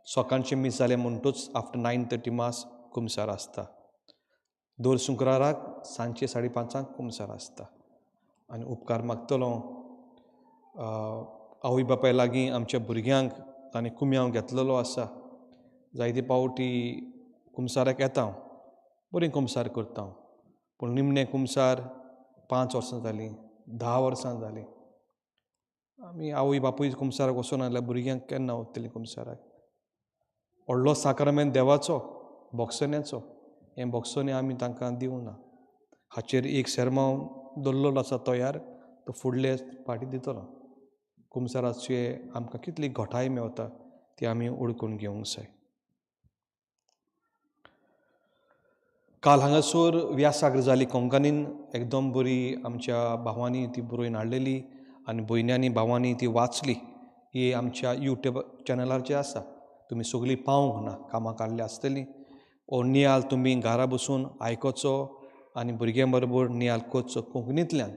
सकाळचें मीस जालें म्हणटूच आफ्टर 9:30 मास कुमसार आसता. दर शुक्राराक सांजचे 5:30 कुमसार आसता. आनी उपकार मागतलो आवय बापाय लागीं आमच्या भुरग्यांक ताणें कुम्यांव घेतलेलो आसा. जायते पावटी कुमसाराक येता बरी कुमसार करता पूण निमणे कुमसार 5 वर्सां जालीं 10 वर्सां जालीं. आमी आवय बापूय कुमसाराक वचूं ना जाल्यार भुरग्यांक केन्ना वतलीं कुमसाराक. व्हडलो साक्रामेंत देवाचो बोगसण्याचो हें बोगसणें आमी तांकां दिवं ना. हाचेर एक सेर्मांव दवरलेलो आसा तयार तो फुडले फावटी दितलो. कुमसाराचे आमकां कितली घोटाय मेवता ती आमी ओळखून घेवंक जाय. काल हांगासर व्यासाग्र जाली कोंकणीन एकदम बरी आमच्या भावांनी ती बरोवन हाडलेली आनी भयण्यांनी भावांनी ती वाचली. ही आमच्या यूट्यूब चॅनलाचेर आसा. तुमी सगळीं पावूंक ना कामां काडली आसतलीं. ओ नियाल तुमी घरा बसून आयकोचो आनी भुरग्यां बरोबर नियाल कोचो कोंकणींतल्यान.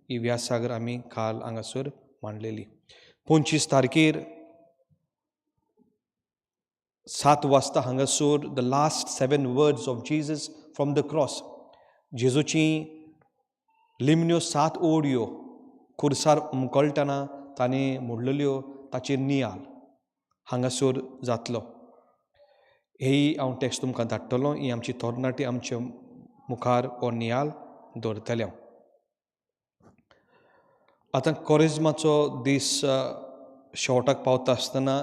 ही व्यासाग्र आमी काल हांगासर मांडलेली. 25 तारखेर 7 वाजता हांगासर the last 7 words of Jesus from the cross. जेजूची लिमण्यो 7 ओडयो खुर्सार मुकोळटना ताणें म्हणलेल्यो ताचेर नियाल हांगासर जातलो. हेय हांव टॅक्स्ट तुमकां धाडटलों. ही आमची तरणाटी आमच्या मुखार हो नियाल दवरतले. आतां कोरिज्माचो दीस शेवटाक पावता आसतना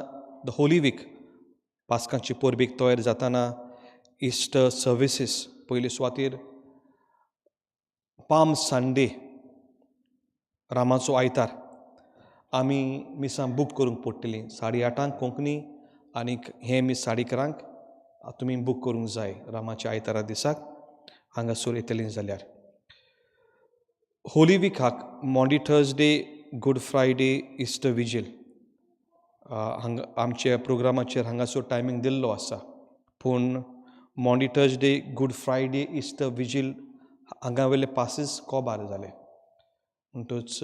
द होली वीक पास्कांची परबीक तयार जाताना इस्टर सर्विसीस पयले सुवातेर पाम संडे रामाचो आयतार आमी मिसां बूक करूंक पडटलीं. 8:30 कोंकणी आनीक हें मीस 11:30 तुमी बूक करूंक जाय रामाच्या आयतारा दिसाक हांगासर येतलीं जाल्यार. होली विकाक Maundy Thursday Good Friday Easter vigil हांगा आमच्या प्रोग्रामाचेर हांगासर टायमींग दिल्लो आसा पूण Maundy Thursday Good Friday Easter vigil हांगा वयले पासीस कोबार जाले म्हणटूच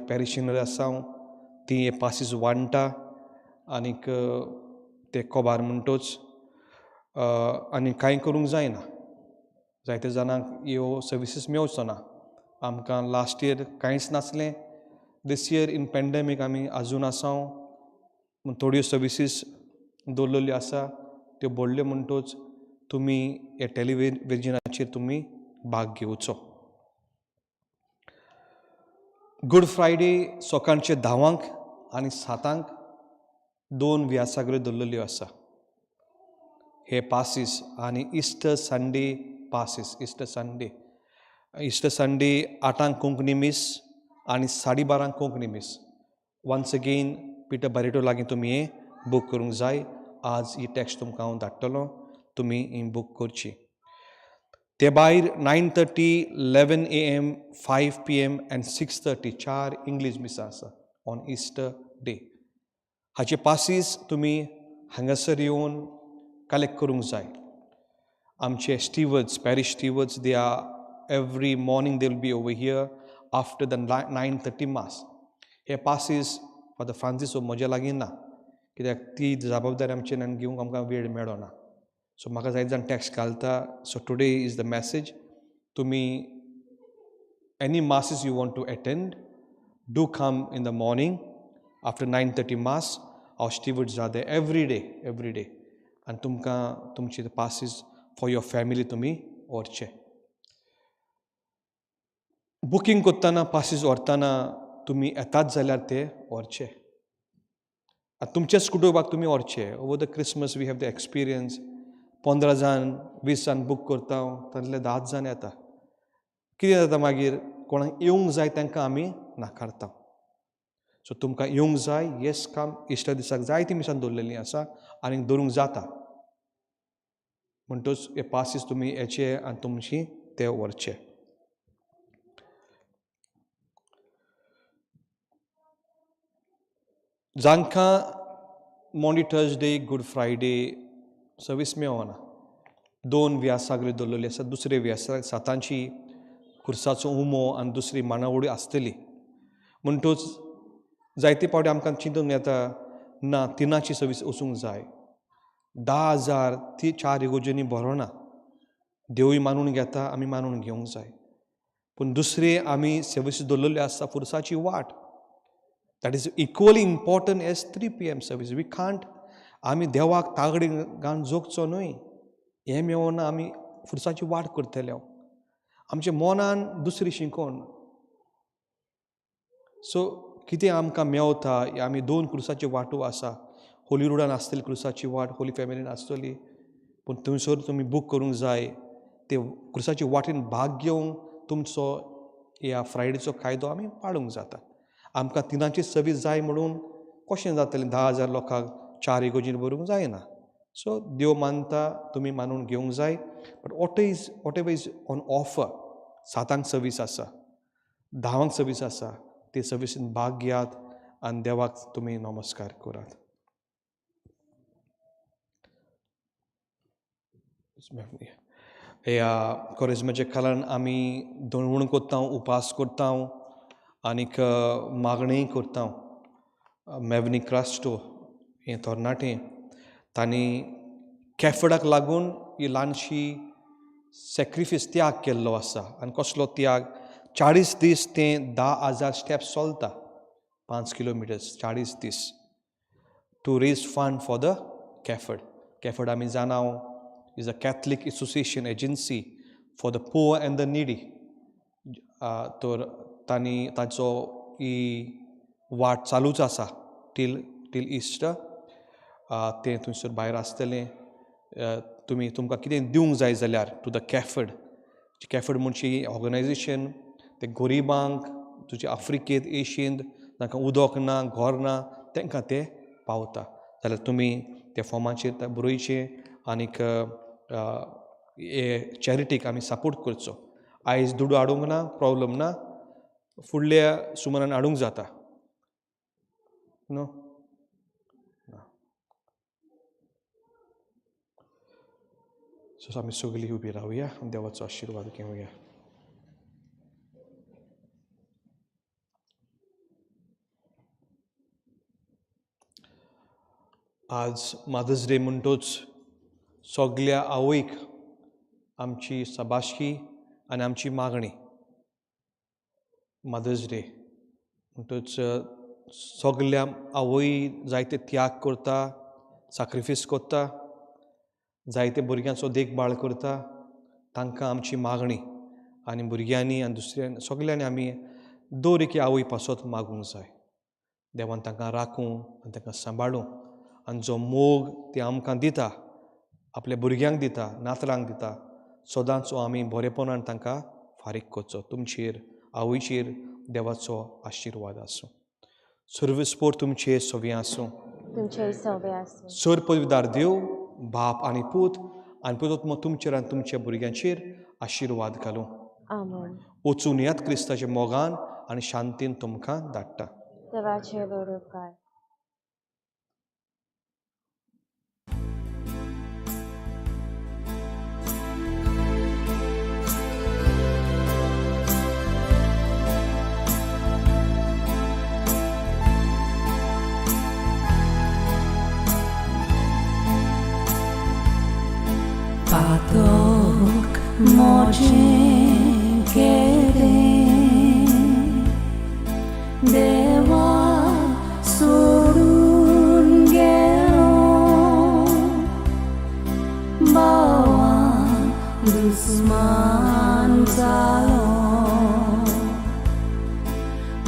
पॅरिशनर आसा हांव ती हे पासीस वांटा आनीक ते कोबार म्हणटूच आनी कांय करूंक जायना जायते जाणांक ह्यो सर्विसीस मेळचो ना आमकां लास्ट इयर कांयच नासलें दीस इयर इन पॅन्डेमीक आमी आजून आसा थोड्यो सर्विसीस दवरलेल्यो आसा त्यो बोडल्यो म्हणटूच तुमी हे टेलिविजनाचेर तुमी भाग घेवचो गुड फ्रायडे सकाळचे 10 आनी 7 2 व्यासागऱ्यो दवरलेल्यो आसा हे पासीस आनी इस्टर संडे पासीस इस्टर संडे 8 कोंकणी मीस आनी 12:30 कोंकणी मीस वन्स अगेन पिटर बरेटो लागीं तुमी हे बूक करूंक जाय आज ही टॅक्स्ट तुमकां हांव धाडटलो तुमी ही बूक करची ते भायर 9:30 11 AM 5 PM एंड 6:30 4 इंग्लीश मिसां आसा ऑन इस्टर डे हाचे पासीस तुमी हांगासर येवन कलेक्ट करूंक जाय आमचे stewards parish stewards they are every morning they will be over here after the 9:30 mass हे पासीस फादर फ्रांसीस म्हज्या लागीं ना कित्याक ती जबाबदारी आमच्यान घेवंक आमकां वेळ मेळो ना सो म्हाका जायत जाण टॅक्स्ट घालता so today is the message तुमी any masses you want to attend do come in the morning after 9:30 mass hour stewards are there every day आनी तुमकां तुमचे पासीस फॉर युअर फॅमिली तुमी व्हरचे बुकींग करतना पासीस व्हरतना तुमी येतात जाल्यार ते व्हरचे तुमच्याच कुटुंबाक तुमी व्हरचे over the Christmas we have the experience 15 जाण 20 जाण बूक करता तातूंतले 10 जाण येता कितें जाता मागीर कोणाक येवंक जाय तांकां आमी नाकारता सो तुमकां येवंक जाय येस काम इस्टर दिसाक जायतीं मिसां दवरलेलीं आसा आनी दवरूंक जाता म्हणटूच हे पासीस तुमी येचे आनी तुमची ते व्हरचे जांकां Maundy Thursday Good Friday service मेळना 2 व्यासागऱ्यो दवरलेल्यो आसा दुसरे व्यासाक 7 खुर्साचो उमो आनी दुसरी मांडावळी आसतली म्हणटूच जायते फावटी आमकां चिंतून येता ना 3 सर्वीस वचूंक जाय 10,000 ती 4 इगोर्जींनी बरो ना देवूय मानून घेता आमी मानून घेवंक जाय पूण दुसरे आमी सर्वीस दवरलेल्यो आसा खुर्साची वाट that is equally important as 3 PM service we can't आमी देवाक तागडी घालून जोगचो न्हय हें मेळोना आमी खुर्साची वाट करतले आमच्या मनान दुसरी शिकोवन सो कितें आमकां मेवता आमी 2 क्रुसाची वाटू आसा होली रोडान आसतली क्रुसाची वाट होली फॅमिलीन आसतली पूण थंयसर तुमी बूक करूंक जाय ते क्रुसाची वाटेन भाग घेवंक तुमचो ह्या फ्रायडेचो कायदो आमी पाळूंक जाता आमकां 3 सर्वीस जाय म्हणून कशें जातलें 10,000 लोकांक 4 इगोर्जीर भरूंक जायना सो देव मानता तुमी मानून घेवंक जाय but what is on offer 7 service आसा 10 सर्वीस आसा ते सर्विसीन भाग घेयात आनी देवाक तुमी नमस्कार करात ह्या कोरिज्माच्या काळान आमी दवण करता उपास करता आनीक मागणी करता मेवनी क्रास्टो हें तरणाटें तांणी कॅफडाक लागून ही ल्हानशी सॅक्रिफीस त्याग केल्लो आसा आनी कसलो त्याग 40 दीस तें 10,000 स्टेप्स चलता 5 kilometres 40 days to raise fund for the CAFOD आमी जाणा is a Catholic association agency for the poor and the needy तर तांणी ताचो ही वाट चालूच आसा टील इस्टर तें थंयसर भायर आसतलें तुमकां कितें दिवंक जाय जाल्यार टू द कॅफड म्हणची ऑर्गनायजेशन ते गरिबांक तुजे आफ्रिकेंत एशियेंत जांकां उदक ना घर ना तांकां ते पावता जाल्यार तुमी त्या फॉर्माचेर बरोवचें आनीक हे चॅरिटीक आमी सपोर्ट करचो आयज दुडू हाडूंक ना प्रॉब्लम ना फुडल्या सुमारान हाडूंक जाता नो ना. सो आम्ही सगळी उभी राहूया आणि देवाचो आशीर्वाद घेऊया. आज मदर्स डे म्हणटोच सगळ्या आवयक आमची सबाशकी आणि आमची मागणी. मदर्स डे म्हणटोच सगळ्या आवय जायते त्याग करता, सॅक्रिफायस करता, जायते भुरग्यांचो देखभाळ करता. तांकां आमची मागणी आनी भुरग्यांनी आनी दुसऱ्या सगळ्यांनी आमी दर एके आवय पासत मागूंक जाय. देवान तांकां राखूं आनी तांकां सांबाळूं आनी जो मोग ते आमकां दिता, आपल्या भुरग्यांक दिता, नातरांक दिता, सदांच आमी बरेपणान तांकां फारीक करचो. तुमचेर आवयचेर देवाचो आशिर्वाद आसूं. सर्वस्पोर तुमचे सगळें आसूं. तुमचे सवे आसूं. सर पवित्र देव, बाप आनी पूत आनी पवित्र तुमचेर आनी तुमच्या भुरग्यांचेर आशिर्वाद घालूं. आमेन. वचून येयात क्रिस्ताच्या मोगान आनी शांतीन तुमकां धाडटा. देवाचे बरोबर. Patok moje kere Deva sorun gelo Bawa dusman zalo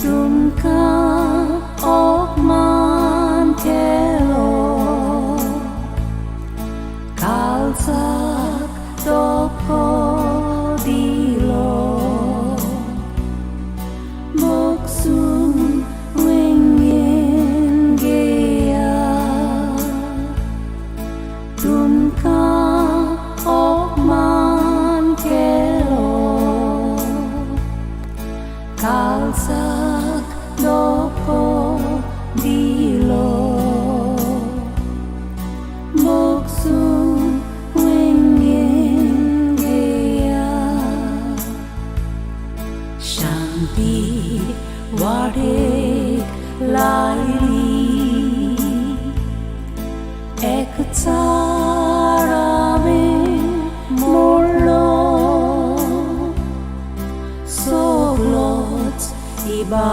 Tumka okman kelo Kalsak toko dilo Moksum wingin gea Tumka okman kelo Kalsak toko dilo Moksum Wadek laili ek tarame morlo soglot iba